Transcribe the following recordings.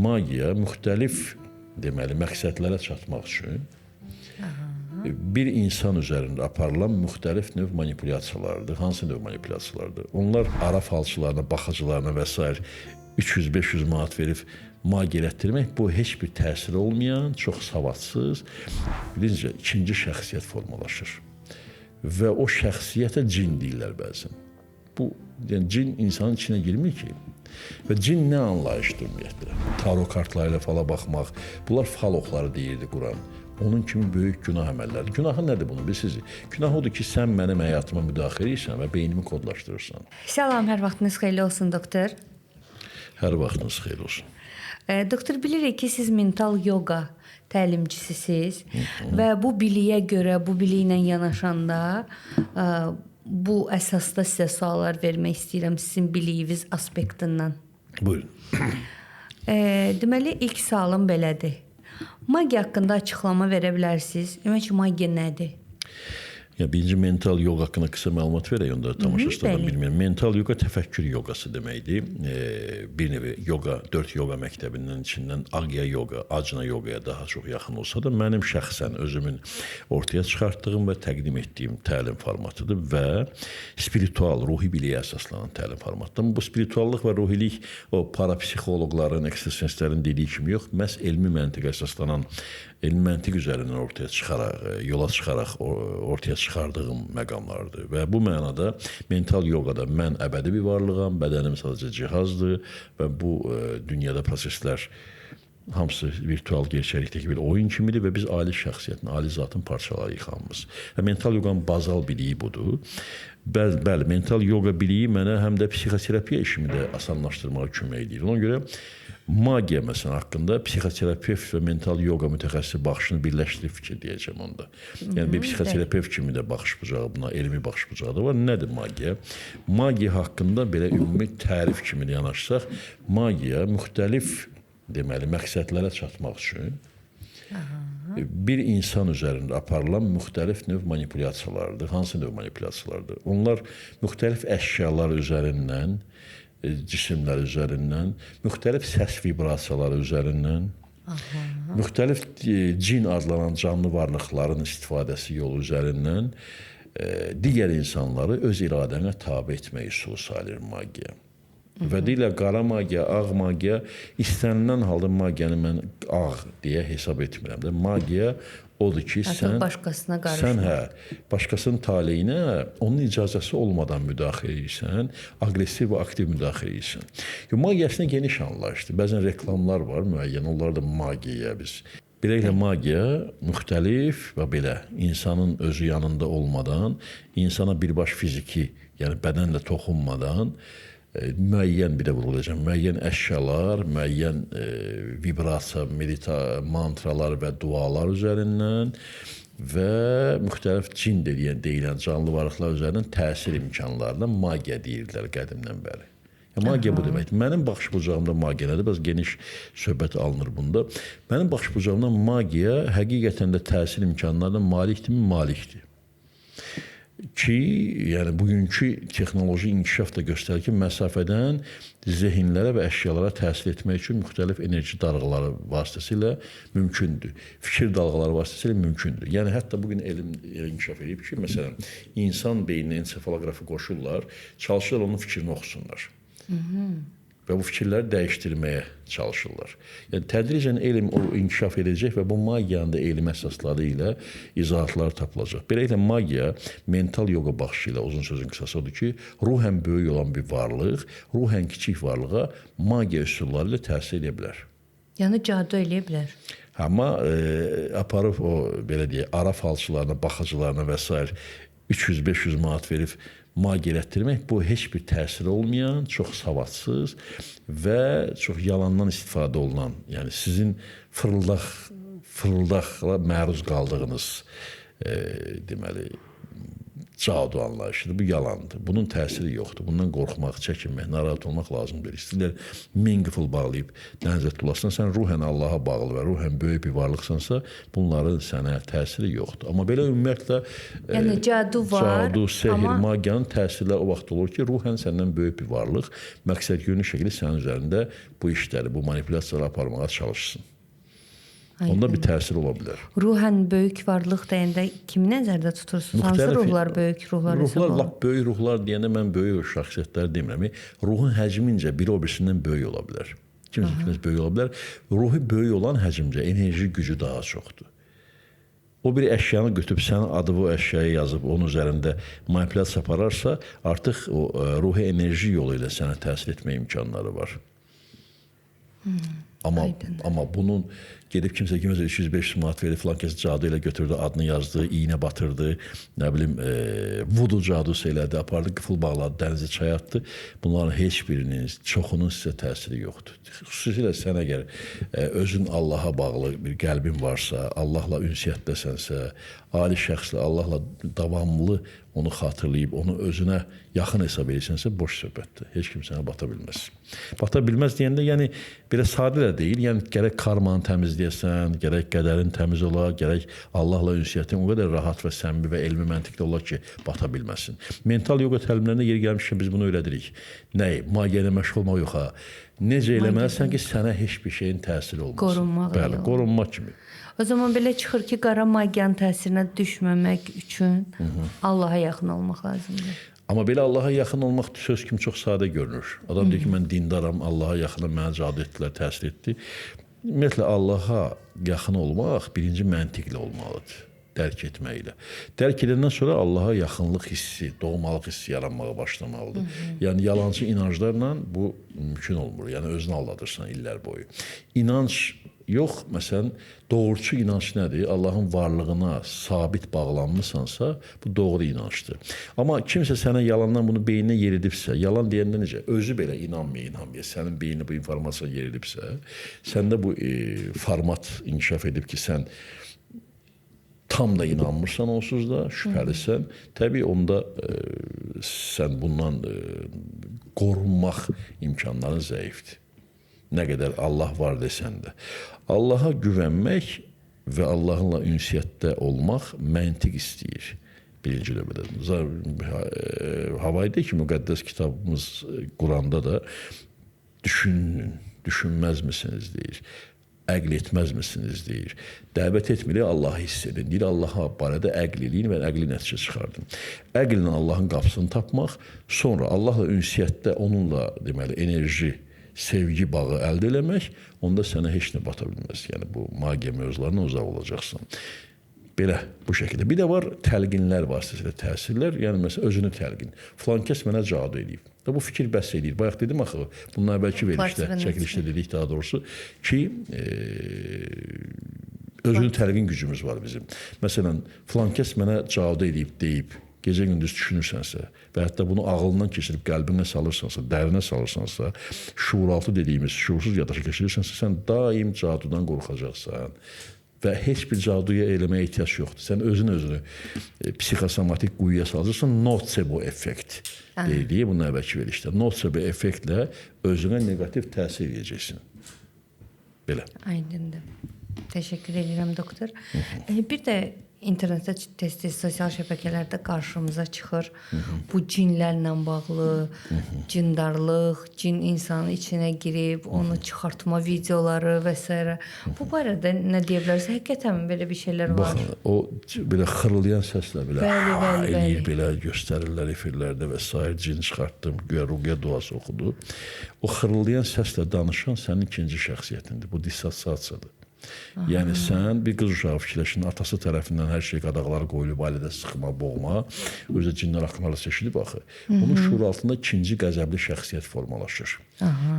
magiya müxtəlif deməli məqsədlərə çatmaq üçün bir insan üzərində aparılan müxtəlif növ manipulyasiyalardır. Hansı növ manipulyasiyalardır? Onlar ara falçılarına, baxıcılarına və s. 300-500 manat verib magiya elətdirmək bu heç bir təsiri olmayan, çox savadsız, birinci, ikinci şəxsiyyət formalaşır. Və o şəxsiyyətə cin deyirlər bəzən. Bu, yəni cin insanın içinə girmir ki. Və cin nə anlayışdır ümumiyyətlə? Tarot kartları ilə fala baxmaq, bunlar fal oxları deyirdi Quran. Onun kimi böyük günah əməlləri. Günahı nədir bunu bilirsiniz? Günah odur ki, sən mənim həyatıma müdaxilə edirsən və beynimi kodlaşdırırsan. Salam, hər vaxtınız xeyirli olsun, doktor. Hər vaxtınız xeyirli olsun. Doktor, bilirik ki, siz mental yoga təlimçisiniz və bu biliyə görə, bu biliklə yanaşanda bu əsasda sizə suallar vermək istəyirəm sizin biliyiniz aspektindən. Buyurun. Deməli, ilk sualım belədir. Magiya haqqında açıqlama verə bilərsiniz? Ümumiyyətlə, magiya nədir? Birinci mental yoga haqqında qısa məlumat verək, onda tamaşaçılardan bilmirəm. Mental yoga təfəkkür yoqası deməkdir. Bir nevi yoga, 4 yoga məktəbindən içindən Agya yoga, Ajna yogaya daha çox yaxın olsa da, mənim şəxsən özümün ortaya çıxartdığım və təqdim etdiyim təlim formatıdır və spiritual, ruhi biliyə əsaslanan təlim formatıdır. Bu spirituallıq və ruhilik o parapsixoloqların, ekstrasenslərin dediyi kimi yox, məhz elmi məntiqə əsaslanan, elmi məntiq üzərindən ortaya çıxaraq, yola çıxaraq ortaya çıxardığım məqamlardır. Və bu mənada mental yoqada mən əbədi bir varlığam, bədənim sadəcə cihazdır və bu dünyada proseslər hamısı virtual gerçəklikdəki bir oyun kimidir və biz ali şəxsiyyətin, ali zatın parçalarıyıq hamımız. Və mental yoqanın bazal biliyi budur. Bəli, mental yoqa biliyi mənə həm də psixoterapiya işimi də asanlaşdırmağa kömək edir. Ona görə magiya məsələn haqqında psixoterapevt və mental yoqa mütəxəssisi baxışını birləşdirib fikir deyəcəm onda. Yəni bir psixoterapevt kimi də baxış bucağı buna, elmi baxış bucağı da var. Nədir magiya? Magiya haqqında belə ümumi tərif kimi yanaşsaq, magiya müxtəlif deməli məqsədlərə çatmaq üçün bir insan üzərində aparılan müxtəlif növ manipulyasiyalardır. Hansı növ manipulyasiyalardır? Onlar müxtəlif əşyalar üzərindən, cisimlər üzərindən, müxtəlif səs vibrasiyaları üzərindən, müxtəlif cin adlanan canlı varlıqların istifadəsi yolu üzərindən digər insanları öz iradənə tabe etmək üsulu sayılır magiya. Və deyirlər, qara magiya, ağ magiya, istənilən halda magiyanı mən ağ deyə hesab etmirəm. Magiya odur ki, sən başqasının taleyinə onun icazəsi olmadan müdaxilə edirsən, aqressiv və aktiv müdaxilə edirsən. Magiya əslində geniş anlayışdır. Bəzən reklamlar var müəyyən, onlar da magiyaya biz. Beləliklə, magiya müxtəlif və belə insanın özü yanında olmadan, insana birbaş fiziki, yəni bədənlə toxunmadan, müəyyən bir də vurulacaq, müəyyən əşyalar, müəyyən vibrasiya, mantralar və dualar üzərindən və müxtəlif cin deyilən canlı varlıqlar üzərindən təsir imkanlarına magiya deyirlər qədimdən bəri. Magiya bu deməkdir. Mənim baxış bucağımda magiya nədir? Biraz geniş söhbət alınır bunda. Mənim baxış bucağımda magiya həqiqətən də təsir imkanlarına malikdirmi? Malikdir. Ki, yəni bugünkü texnoloji inkişaf da göstərir ki, məsafədən zehinlərə və əşyalara təsir etmək üçün müxtəlif enerji dalğaları vasitəsilə mümkündür. Fikir dalğaları vasitəsilə mümkündür. Yəni, hətta bugün elm inkişaf edib ki, məsələn, insan beyninə ensefaloqrafı qoşurlar, çalışırlar onun fikrini oxusunlar. Və bu fikirləri dəyişdirməyə çalışırlar. Yəni, tədricən elm inkişaf edəcək və bu magiyanın da elmi əsasları ilə izahatlar tapılacaq. Beləliklə, magiya mental yoga baxışı ilə, uzun sözün qısası odur ki, ruhən böyük olan bir varlıq, ruhən kiçik varlığa magiya üsulları ilə təsir edə bilər. Yəni, cadu eləyə bilər. Amma aparıb o, belə deyək, ara falçılarına, baxıcılarına və s. 300-500 manat verib magiya elətdirmək bu heç bir təsiri olmayan, çox savadsız və çox yalandan istifadə olunan, yəni sizin fırıldaqla məruz qaldığınız deməli cadu anlayışıdır. Bu yalandır. Bunun təsiri yoxdur. Bundan qorxmaq, çəkinmək, narahat olmaq lazım deyil. İstəyirlər 1000 qıfıl bağlayıb dənizə tutulasın. Sən ruhən Allaha bağlı və ruhən böyük bir varlıqsansa, bunların sənə təsiri yoxdur. Amma belə ümumiyyətlə yəni cadu var, cadu, sehr, amma magiyanın təsirləri o vaxt olur ki, ruhən səndən böyük bir varlıq məqsədyönlü şəkildə sənin üzərində bu işləri, bu manipulyasiyaları aparmağa çalışsın. Onda bir təsir ola bilər. Ruhən böyük varlıq deyəndə kimi nəzərdə tutursunuz? Hansı ruhlar böyük ruhlar hesab Ruhlar, olunur? lap böyük ruhlar deyəndə mən böyük şəxsiyyətlər demirəm. Ruhun həcmincə biri o birisindən böyük ola bilər. Kimsə böyük ola bilər. Ruhu böyük olan həcmcə enerji gücü daha çoxdur. O bir əşyanı götürüb sənin adı bu əşyaya yazıb onun üzərində manipulyasiya apararsa, artıq o ruhi enerji yolu ilə sənə təsir etmə imkanları var. Amma bunun gedib kimsə 200-500 manat verib filan kəs cadu ilə götürdü, adını yazdı, iynə batırdı, nə bilim vudu cadusu elədi, apardı, qıfıl bağladı, dənizi çaya atdı. Bunların heç birinin, çoxunun sizə təsiri yoxdur. Xüsusilə sən əgər özün Allaha bağlı bir qəlbin varsa, Allahla ünsiyyətdəsənsə, ali şəxslə Allahla davamlı onu xatırlayıb, onu özünə yaxın hesab edirsənsə, boş söhbətdir. Heç kim sənə bata bilməz. Bata bilməz deyəndə, yəni belə sadə də deyil. Yəni gərək karmanı təmizləyəsən, gərək qədərin təmiz ola, gərək Allahla ünsiyyətin o qədər rahat və səmimi və elmi məntiqli ola ki, bata bilməsin. Mental yoga təlimlərində yer gəlmişkən biz bunu öyrədirik. Nəyi? Magiya ilə məşğul olmaq yox ha. Necə eləməlisən ki, sənə heç bir şeyin təsiri olmasın. Qorunmaq. Bəli, qorunmaq kimi. O zaman belə çıxır ki, qara magiyanın təsirinə düşməmək üçün Allaha yaxın olmaq lazımdır. Amma belə Allaha yaxın olmaq söz kimi çox sadə görünür. Adam deyir ki, mən dindaram, Allaha yaxınam, mənə cadu etdilər, təsir etdi. Ümumiyyətlə, Allaha yaxın olmaq birinci məntiqlə olmalıdır, dərk etməklə. Dərk edəndən sonra Allaha yaxınlıq hissi, doğmalıq hissi yaranmağa başlamalıdır. Yəni, yalancı inanclarla bu mümkün olmur. Yəni, özünü aldadırsan illər boyu. İnanc yox, məsələn, doğruçu inanc nədir? Allahın varlığına sabit bağlanmısansa, bu doğru inancdır. Amma kimsə sənə yalandan bunu beyninə yeridibsə, yalan deyəndə necə? Özü belə inanmaya, sənin beyninə bu informasiya yeridibsə, səndə bu format inkişaf edib ki, sən tam da inanmırsan onsuz da, şübhəlisən, təbii onda sən bundan qorunmaq imkanların zəifdir. Nə qədər Allah var desən də. Allaha güvənmək və Allahınla ünsiyyətdə olmaq məntiq istəyir. Birinci növbədə. Havayda ki, müqəddəs kitabımız Quranda da düşünün, düşünməz misiniz deyir. Əql etməz misiniz deyir. Dəvət etmir, Allahı hiss edin. Deyir, Allaha barədə əql eləyin və əqli nəticə çıxardın. Əqllə Allahın qapısını tapmaq, sonra Allahla ünsiyyətdə onunla deməli enerji, sevgi bağı əldə eləmək, onda sənə heç nə bata bilməz. Yəni, bu magiya mövzularına uzaq olacaqsın. Belə, bu şəkildə. Bir də var, təlqinlər vasitəsilə təsirlər. Yəni, məsələn, özünü təlqin. Filan kəs mənə cadu edib. Bu fikir bəhs edir. Bayaq dedim axı, bundan əvvəlki verilişdə, çəkilişdə dedik daha doğrusu ki, özünü təlqin gücümüz var bizim. Məsələn, filan kəs mənə cadu edib, deyib, gecə-gündüz düşünürsənsə və hətta bunu ağlından keçirib qəlbinə salırsansa, dərinə salırsansa, şuuraltı dediyimiz şuursuz yaddaşa keçirirsənsə, sən daim cadudan qorxacaqsan və heç bir caduya eləməyə ehtiyac yoxdur. Sən özünü psixosomatik quyuya salacaqsan, notebo effekt deyildiyi bunun əvvəlki verilişdə. Notebo effektlə özünə negativ təsir edəcəksin. Belə. Aydındır. Təşəkkür edirəm, doktor. Bir də internetdə tez-tez sosial şəbəkələrdə qarşımıza çıxır. Bu cinlərlə bağlı, cindarlıq, cin insanın içinə girib, onu çıxartma videoları və s. Bu barədə nə deyə bilərsiniz? Həqiqətən belə bir şeylər var. Baxın, o belə xırıldayan səslə belə eləyir, belə göstərirlər efirlərdə və s. Cin çıxartdım, güya ruqya duası oxudu. O xırıldayan səslə danışan sənin ikinci şəxsiyyətindir. Bu dissosiasiyadır. Yəni sən bir qız uşağı fikirləşin, atası tərəfindən hər şey qadağaları qoyulub, ailədə sıxma, boğma, özə cinlər haqqında seçilib axı. Onun şuur altında ikinci qəzəbli şəxsiyyət formalaşır.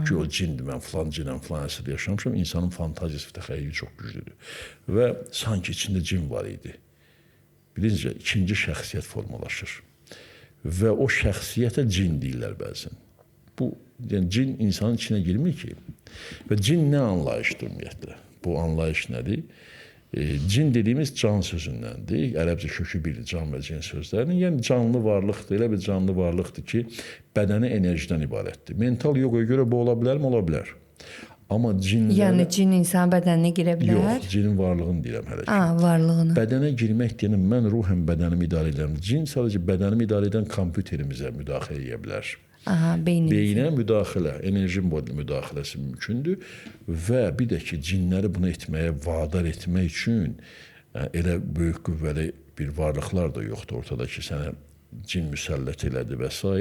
Ki o cindir, mən filan cinəm, filan əsrdə yaşamışam, insanın fantaziyası və təxəyyülü çox güclüdür. Və sanki içində cin var idi. Bilincə, ikinci şəxsiyyət formalaşır. Və o şəxsiyyətə cin deyirlər bəzən. Bu, yəni cin insanın içinə girmir ki. Və cin nə anlayışdır ümumiyyətlə? Bu anlayış nədir? Cin dediyimiz can sözündəndir. Ərəbcə kökü birdir, can və cin sözlərinin. Yəni canlı varlıqdır, elə bir canlı varlıqdır ki, bədəni enerjidən ibarətdir. Mental yoqaya görə bu ola bilərmi? Ola bilər. Amma cinlər... Yəni cin insan bədəninə girə bilər? Yox, cinin varlığını deyirəm hələ ki. Varlığını. Bədənə girmək deyənəm, mən ruhən bədənimi idarə edirəm. Cin sadəcə bədənimi idarə edən kompüterimizə müdaxilə edə bilər. Beyinə müdaxilə, enerji müdaxiləsi mümkündür və bir də ki, cinləri bunu etməyə vadar etmək üçün elə böyük qüvvəli bir varlıqlar da yoxdur ortada ki, sənə cin müsəllət elədi və s.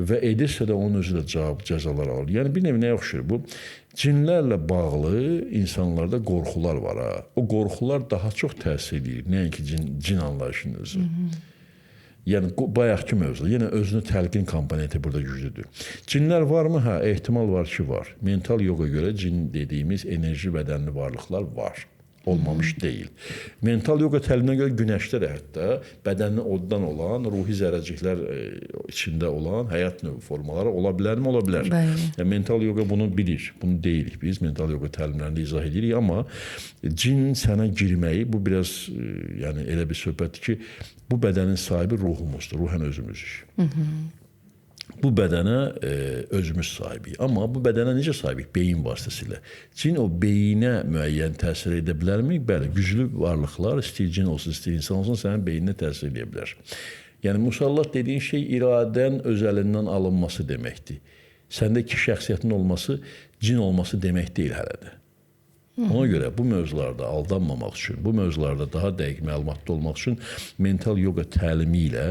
Və edirsə də onun özü də cavab cəzalar alır. Yəni bir nevi nəyə oxşur bu? Cinlərlə bağlı insanlarda qorxular var. O qorxular daha çox təsir edir, nəinki cin anlayışının özü. Yəni bayaqki mövzu, yenə özünü təlqin komponenti burada güclüdür. Cinlər varmı? Hə, ehtimal var ki, var. Mental yoga görə cin dediyimiz enerji bədənli varlıqlar var. Olmamış deyil. Mental yoga təliminə görə günəşdə də hətta bədənli oddan olan, ruhi zərrəciklər içində olan həyat növü formaları ola bilərmi? Ola bilər. Yəni, mental yoga bunu bilir. Bunu deyirik biz. Mental yoga təlimlərində izah edirik. Amma cin sənə girməyi, bu biraz yəni elə bir söhbətdir ki, bu bədənin sahibi ruhumuzdur. Ruhən özümüzük. Bu bədənə özümüz sahibiyik. Amma bu bədənə necə sahibiyik? Beyin vasitəsilə. Cin o beyinə müəyyən təsir edə bilərmi? Bəli, güclü varlıqlar, istəyir cin olsun, istəyir insan olsun, sənin beyninə təsir edə bilər. Yəni, musallat dediyin şey iradən öz əlindən alınması deməkdir. Səndə iki şəxsiyyətin olması, cin olması demək deyil hələ də. Ona görə bu mövzularda aldanmamaq üçün, bu mövzularda daha dəqiq məlumatlı olmaq üçün mental yoga təlimi ilə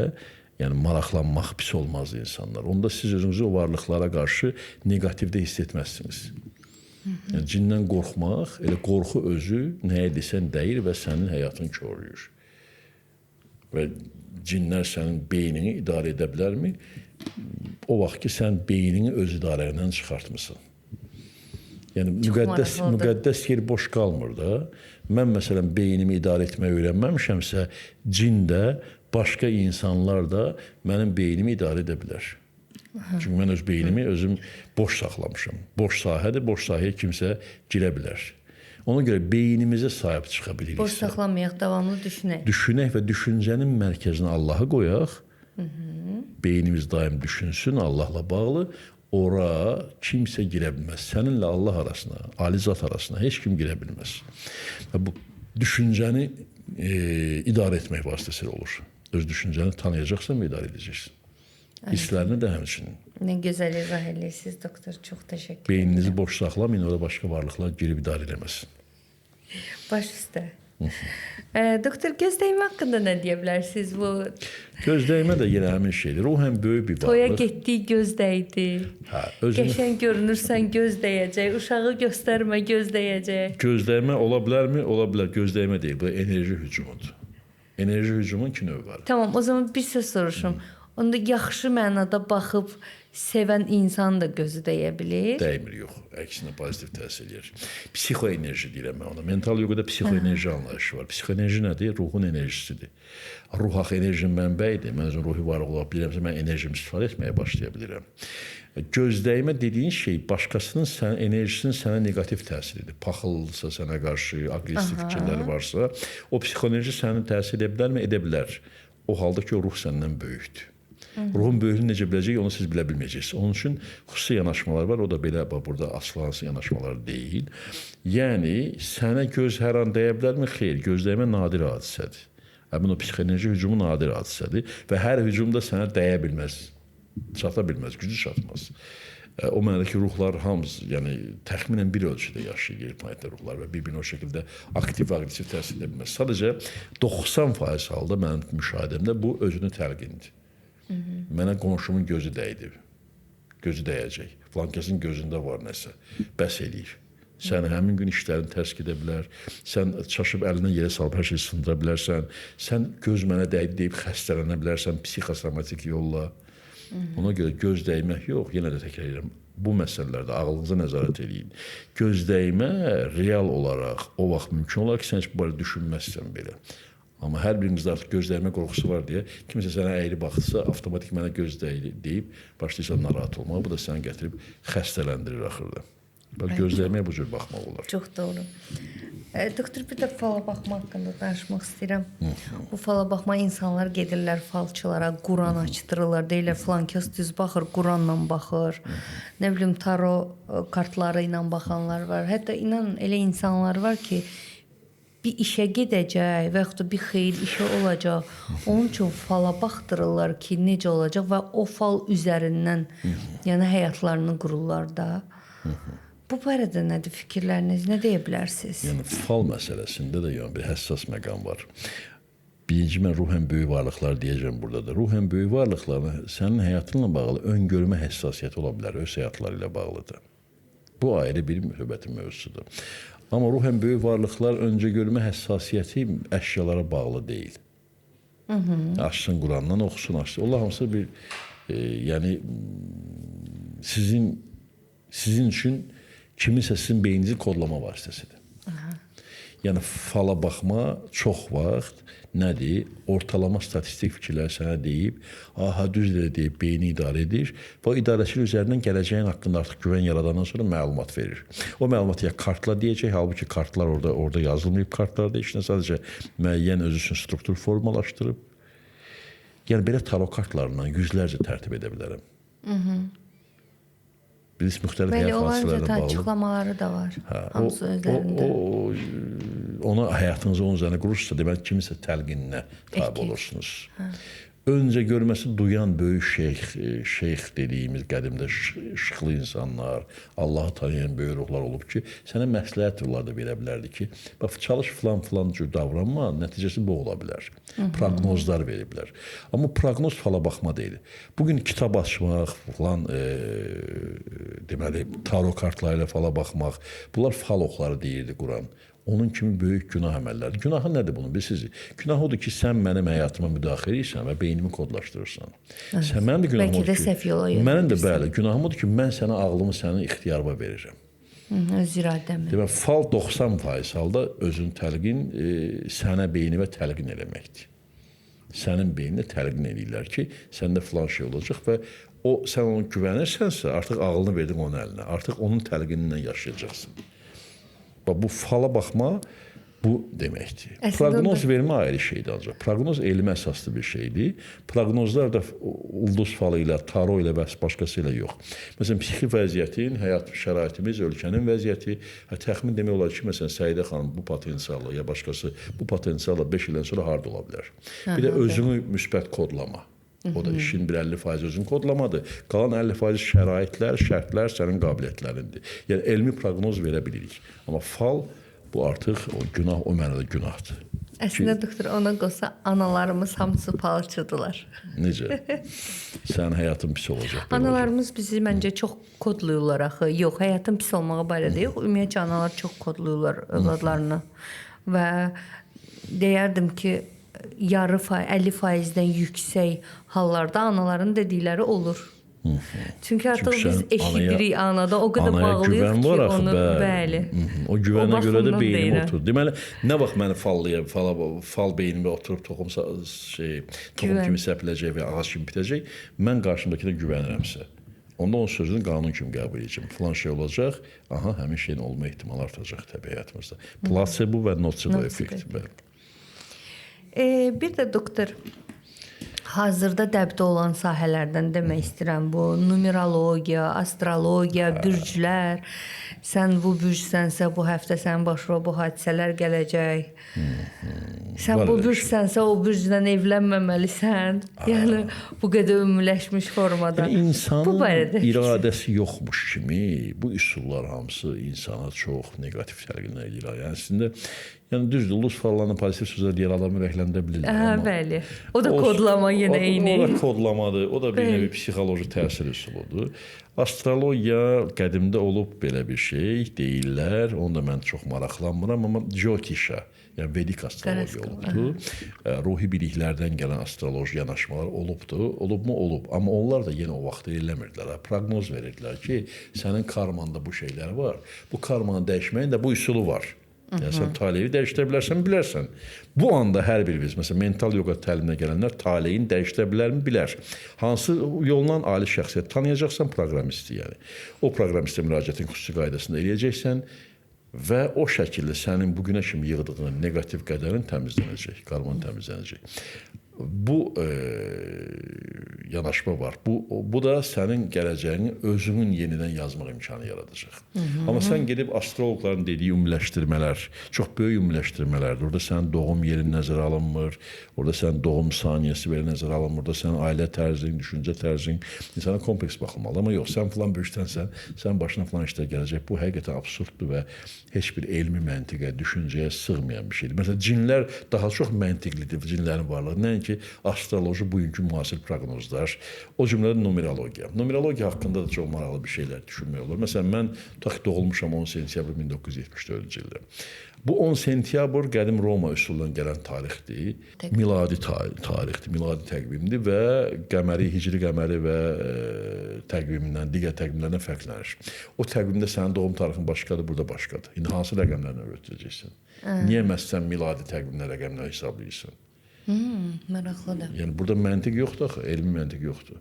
yəni maraqlanmaq pis olmaz insanlar. Onda siz özünüzü o varlıqlara qarşı negativdə hiss etməzsiniz. Yəni, cindən qorxmaq, elə qorxu özü nəyə desən dəyir və sənin həyatını koruyur. Və cinlər sənin beynini idarə edə bilərmi? O vaxt ki, sən beynini öz idarəyindən çıxartmısan. Yəni, müqəddəs yer boş qalmır da. Mən, məsələn, beynimi idarə etməyi öyrənməmişəmsə, cin də, başqa insanlar da mənim beynimi idarə edə bilər. Çünki mən öz beynimi özüm boş saxlamışam. Boş sahədir, boş sahəyə kimsə girə bilər. Ona görə beynimizə sahib çıxa bilirik. Boş saxlamayaq, davamlı düşünək. Düşünək və düşüncənin mərkəzinə Allahı qoyaq. Beynimiz daim düşünsün Allahla bağlı. Ora kimsə girə bilməz. Səninlə Allah arasına, ali zat arasına heç kim girə bilməz. Və bu düşüncəni idarə etmək vasitəsilə olur. Öz düşüncəni tanıyacaqsan və idarə edəcəksin. Hisslərini də həmçinin. Nə gözəl izah edirsiniz, doktor. Çox təşəkkür edirəm. Beyninizi boş saxlamayın, orada başqa varlıqlar girib idarə edəməsin. Baş üstə. Doktor, gözdəymə haqqında nə deyə bilərsiniz? Bu gözdəymə də yenə həmin şeydir. Ruhən böyük bir varlıq. Toya getdik, göz dəydi. Qəşəng görünürsən, göz dəyəcək. Uşağı göstərmə, göz dəyəcək. Gözdəymə ola bilərmi? Ola bilər. Gözdəymə deyil. Bu enerji hücumudur. Enerji hücumun iki növü var. Tamam, o zaman bir söz soruşum. Onda yaxşı mənada baxıb sevən insan da gözü dəyə bilir. Dəymir, yox. Əksinə pozitiv təsir edir. Psixoenerji deyirəm mən ona. Mental yoqada psixoenerji anlayışı var. Psixoenerji nədir? Ruhun enerjisidir. Ruh axı enerjinin mənbəyidir. Mən özüm ruhi varlıq ola bilirəmsə, mən enerjimi istifadə etməyə başlaya bilirəm. Gözdəymə dediyin şey başqasının enerjisinin sənə negativ təsiridir. Paxıllısa sənə qarşı, aqressiv fikirləri varsa, o psixoenerji sənin təsir edə bilərmi? Edə bilər. O halda ki, o ruh səndən böyükdür. Ruhun böyüklüyünü necə biləcək, onu siz bilə bilməyəcəksiniz. Onun üçün xüsusi yanaşmalar var. O da belə burada açılan yanaşmalar deyil. Yəni, sənə göz hər an dəyə bilərmi? Xeyr, gözdəymə nadir hadisədir. Həmin o psixoenerji hücumu nadir hadisədir və hər hücumda sənə dəyə bilməz, çata bilməz, gücü çatmaz. O mənadakı ruhlar hamısı, yəni təxminən bir ölçüdə yaşayır planetdə ruhlar və bir-birini o şəkildə aktiv və aqressiv təsir edə bilməz. Sadəcə 90% halda mənim müşahidəmdə bu özünü təlqindir. Mənə qonşumun gözü dəydi, gözü dəyəcək. Falan kəsin gözündə var nəsə, bəs eləyir. Sən həmin gün işlərini tərs edə bilər, sən çaşıb əlindən yerə salıb hər şey sındıra bilərsən, sən göz mənə dəydi deyib xəstələnə bilərsən psixosomatik yolla. Ona görə göz dəymək yox, yenə də təkrar edirəm. Bu məsələlərdə ağlınıza nəzarət edin. Göz dəymə real olaraq o vaxt mümkün olar ki, sən heç bu barədə düşünməzsən belə. Amma hər birimizdə artıq göz dəymə qorxusu var deyə kimsə sənə əyri baxdısa, avtomatik mənə göz dəydi deyib başlayırsan narahat olmağa. Bu da səni gətirib xəstələndirir axırda. Göz dəyməyə bu cür baxmaq olar. Çox doğru. Doktor, bir də fala baxma haqqında danışmaq istəyirəm. Bu fala baxma insanlar gedirlər falçılara, Quran açdırırlar, deyirlər filan kəs düz baxır, Quranla baxır. Nə bilim taro kartları ilə baxanlar var. Hətta inan elə insanlar var ki, bir işə gedəcək və yaxud da bir xeyir işə olacaq. Onun üçün fala baxdırırlar ki, necə olacaq və o fal üzərindən yəni həyatlarını qururlar da. Bu barədə nədir fikirləriniz, nə deyə bilərsiniz? Yəni fal məsələsində də yəni bir həssas məqam var. Birinci mən ruhən böyük varlıqlar deyəcəm burada da. Ruhən böyük varlıqların sənin həyatınla bağlı öngörmə həssasiyyəti ola bilər, öz həyatları ilə bağlıdır. Bu ayrı bir söhbətin mövzusudur. Amma ruhən böyük varlıqlar öncə görmə həssasiyyəti əşyalara bağlı deyil. Açsın Qurandan oxusun, açsın. Allah hamısı bir yəni sizin üçün kiminsə sizin beyninizi kodlama vasitəsidir. Yəni fala baxma çox vaxt nədir? Ortalama statistik fikirlər sənə deyib, aha düz deyib beyni idarə edir və o idarəçilik üzərindən gələcəyin haqqında artıq güvən yaradandan sonra məlumat verir. O məlumatı ya kartla deyəcək, halbuki kartlar orada yazılmayıb kartlarda, işinə sadəcə müəyyən özü üçün struktur formalaşdırıb. Yəni belə tarot kartlarından yüzlərcə tərtib edə bilərəm. Biz müxtəlif həyat hadisələrlə bağlı. Açıqlamaları da var. Hamısı özlərində. Ona həyatınızı onun üzərine qurursa, demək kimisə təlqininə tabi olursunuz. Öncə görməsi duyan böyük şeyx dediyimiz qədimdə şıxlı insanlar, Allahı tanıyan böyük ruhlar olub ki, sənə məsləhət yollar da verə bilərdi ki, bax, çalış filan cür davranma, nəticəsi bu ola bilər. Proqnozlar veriblər. Amma proqnoz fala baxma deyil. Bugün kitab açmaq, filan, deməli, tarot kartları ilə fala baxmaq, bunlar fal oxları deyirdi Quran. Onun kimi böyük günah əməlləri. Günahı nədir bunun? Bilirsiniz, günah odur ki, sən mənim həyatıma müdaxilə edirsən və beynimi kodlaşdırırsan. Mənim də günahım odur ki, mənim də bəli, günahım odur ki, mən sənə ağlımı sənin ixtiyarıma verirəm. Öz iradəmi. Demək, fal 90% halda özün təlqin, sənə beynimə təlqin eləməkdir. Sənin beyninə təlqin edirlər ki, səndə filan şey olacaq və sən onu güvənirsənsə, artıq ağlını verdin onun əlinə. Artıq onun təlqinindən yaşayacaqsın. Bu fala baxma bu deməkdir. Proqnoz vermə ayrı şeydir ancaq. Proqnoz elmi əsaslı bir şeydir. Proqnozlar da ulduz falı ilə, taro ilə və başqası ilə yox. Məsələn, psixi vəziyyətin, həyat şəraitimiz, ölkənin vəziyyəti, təxmin demək olar ki, məsələn, Səidə xanım bu potensialla ya başqası bu potensialla 5 ildən sonra harda ola bilər? Bir də özünü müsbət kodlama. O da işin bir 50% özün kodlamadır. Qalan 50% şəraitlər, şərtlər sənin qabiliyyətlərindir. Yəni, elmi proqnoz verə bilirik. Amma fal, bu artıq o günah, o mənada günahdır. Əslində, doktor, ona qosa analarımız hamısı falçıdılar. Necə? Sənin həyatın pis olacaq. Analarımız bizi məncə çox kodluyurlar axı. Yox, həyatın pis olmağı barədə yox. Ümumiyyətcə, analar çox kodluyurlar övladlarını. Və deyərdim ki, yarı 50%-dən yüksək hallarda anaların dedikləri olur. Çünki artıq biz eşidirik anada, o qədər bağlıyıq ki, onu bəli. O güvənə görə də beynim oturur. Deməli, nə vaxt məni fal beynimə oturub toxum kimi səpiləcək və ağac kimi bitəcək, mən qarşımdakına güvənirəmsə, onda onun sözünü qanun kimi qəbul edəcəm. Filan şey olacaq, həmin şeyin olma ehtimalı artacaq təbii həyatımızda. Plasebo və nosivo effekt. Bir də doktor, hazırda dəbdə olan sahələrdən demək istəyirəm. Bu numerologiya, astrologiya, bürclər. Sən bu bürcsənsə, bu həftə sənin başına bu hadisələr gələcək. Sən bu bürcsənsə, o bürcdən evlənməməlisən. Yəni, bu qədər ümumiləşmiş formada. İnsanın iradəsi yoxmuş kimi bu üsullar hamısı insana çox negativ təlqin edir. Yəni, əslində, düzdür, ulduz fallarına pozitiv sözlər deyər, adamı ürəkləndirə bilirlər. Bəli. O da kodlama yenə eyni. O da kodlamadır. O da bir nevi psixoloji təsir üsuludur. Astrologiya qədimdə olub belə bir şey deyirlər. Onu da mən çox maraqlanmıram, amma Jyotisha, yəni Vedik astrologiya olubdur. Ruhi biliklərdən gələn astroloji yanaşmalar olubdur. Olubmu? Olub. Amma onlar da yenə o vaxt eləmirdilər. Proqnoz verirdilər ki, sənin karmanda bu şeylər var. Bu karmanı dəyişməyin də bu üsulu var. Yəni, sən taleyi dəyişdirə bilərsən. Bu anda hər birimiz, məsələn, mental yoga təliminə gələnlər taleyini dəyişdirə bilərmi? Bilər. Hansı yoldan ali şəxsiyyət tanıyacaqsan? Proqramisti, yəni. O proqramistə müraciətin xüsusi qaydasında eləyəcəksən. və o şəkildə sənin bu günə kimi yığdığın neqativ qədərin təmizlənəcək, karman təmizlənəcək. Bu yanaşma var. Bu da sənin gələcəyini özünün yenidən yazmaq imkanı yaradacaq. Amma sən gedib astroloqların dediyi ümumiləşdirmələr, çox böyük ümumiləşdirmələrdir. Orada sənin doğum yerin nəzərə alınmır, orada sənin doğum saniyəsi belə nəzərə alınmır, orada sənin ailə tərzin, düşüncə tərzin, insana kompleks baxılmalı. Amma yox, sən filan bölüşdənsən, sən başına filan işlər gələcək. Bu həqiqətən absurddur və heç bir elmi məntiqə, düşüncəyə sığmayan bir şeydir. Məsələn, cinlər daha çox məntiqlidir, cinlərin varlığı. Nəinki ki, astroloji bugünkü müasir proqnozlar, o cümlədən numerologiya. Numerologiya haqqında da çox maraqlı bir şeylər düşünmək olur. Məsələn, mən tutaq doğulmuşam 10 sentyabr 1974-cü ildə. Bu 10 sentyabr qədim Roma üsulundan gələn tarixdir. Miladi tarixdir, miladi təqvimdir və qəməri, hicri qəməri və təqvimindən, digər təqvimlərdən fərqlənir. O təqvimdə sənin doğum tarixin başqadır, burada başqadır. İndi hansı rəqəmlərlə ötürəcəksən? Niyə məhz sən miladi təqvimlə rəqəmlər hesablayırsan? Maraqlıdır. Yəni burada məntiq yoxdur axı, elmi məntiq yoxdur.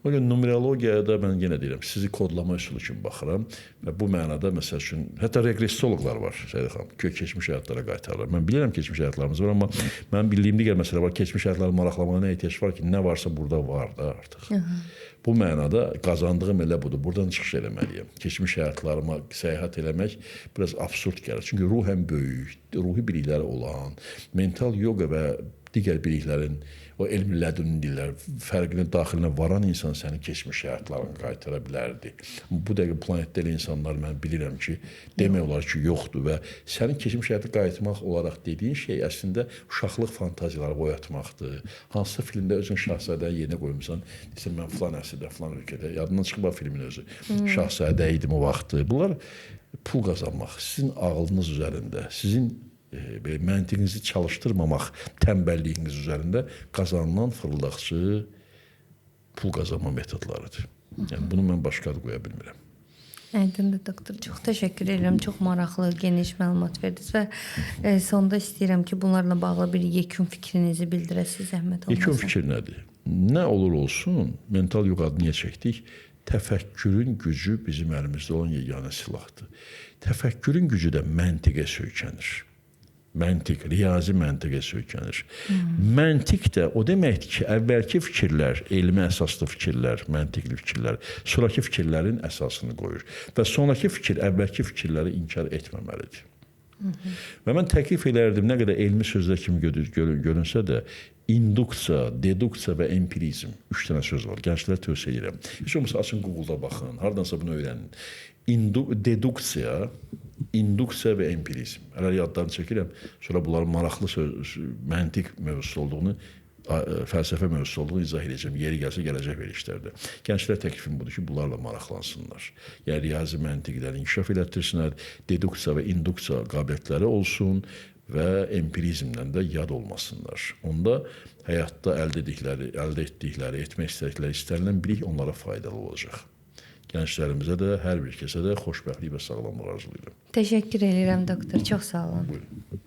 O görə numerologiyada mən yenə deyirəm, sizi kodlama üsulu kimi baxıram və bu mənada məsəl üçün hətta regressoloqlar var, Səidə xanım, keçmiş həyatlara qaytarırlar. Mən bilirəm keçmiş həyatlarımız var, amma mən bildiyim digər məsələ var, keçmiş həyatları maraqlamaya nə ehtiyac var ki, nə varsa burada var da artıq. Bu mənada qazandığım elə budur. Buradan çıxış eləməliyəm. Keçmiş həyatlarıma səyahət eləmək biraz absurd gəlir. Çünki ruhən böyük, ruhi bilikləri olan, mental yoga və digər biliklərin, o elmi ləduni dillər fərqinin daxilinə varan insan sənin keçmiş həyatlarını qaytara bilərdi. Bu dəqiqə planetdə elə insanlar mən bilirəm ki, demək olar ki, yoxdur və sənin keçmiş həyatı qayıtmaq olaraq dediyin şey əslində uşaqlıq fantaziyaları boyatmaqdır. Hansısa filmdə özün şahzadəni yerinə qoymusan, desən mən filan əsrdə, filan ölkədə, yadından çıxıb o filmin özü, şahzadə idim o vaxtı. Bunlar pul qazanmaq, sizin ağlınız üzərində, sizin belə məntiqinizi çalışdırmamaq tənbəlliyiniz üzərində qazanılan fırıldaqçı pul qazanma metodlarıdır. Yəni bunu mən başqa da qoya bilmirəm. Aydındır doktor. Çox təşəkkür edirəm. Çox maraqlı, geniş məlumat verdiniz və sonda istəyirəm ki, bunlarla bağlı bir yekun fikrinizi bildirəsiniz, zəhmət olmasa. Yekun fikir nədir? Nə olur olsun, mental yox adını niyə çəkdik? Təfəkkürün gücü bizim əlimizdə olan yeganə silahdır. Təfəkkürün gücü də məntiqə söykənir. Məntiq, riyazi məntiqə söykənir. Məntiq də o deməkdir ki, əvvəlki fikirlər, elmi əsaslı fikirlər, məntiqli fikirlər, sonraki fikirlərin əsasını qoyur. Və sonraki fikir əvvəlki fikirləri inkar etməməlidir. Və mən təklif edərdim, nə qədər elmi sözlər kimi görünsə də, induksiya, deduksiya və empirizm. 3 dənə söz var. Gənclərə tövsiyə edirəm. Heç olmasa açın Google-da baxın, hardansa bunu öyrənin. Deduksiya, induksiya və empirizm. Hələ yaddan çəkirəm. Sonra bunların maraqlı məntiq mövzusu olduğunu, fəlsəfə mövzusu olduğunu izah edəcəm. Yeri gəlsə gələcək verilişlərdə. Gənclər təklifim budur ki, bunlarla maraqlansınlar. Yəni riyazi məntiqləri inkişaf elətdirsinlər, deduksiya və induksiya qabiliyyətləri olsun və empirizmdən də yad olmasınlar. Onda həyatda əldə etdikləri, etmək istədikləri, istənilən bilik onlara faydalı olacaq. Gənclərimizə də, hər bir kəsə də xoşbəxtlik və sağlamlıq arzulayıram. Təşəkkür edirəm doktor. Çox sağ olun. Buyurun.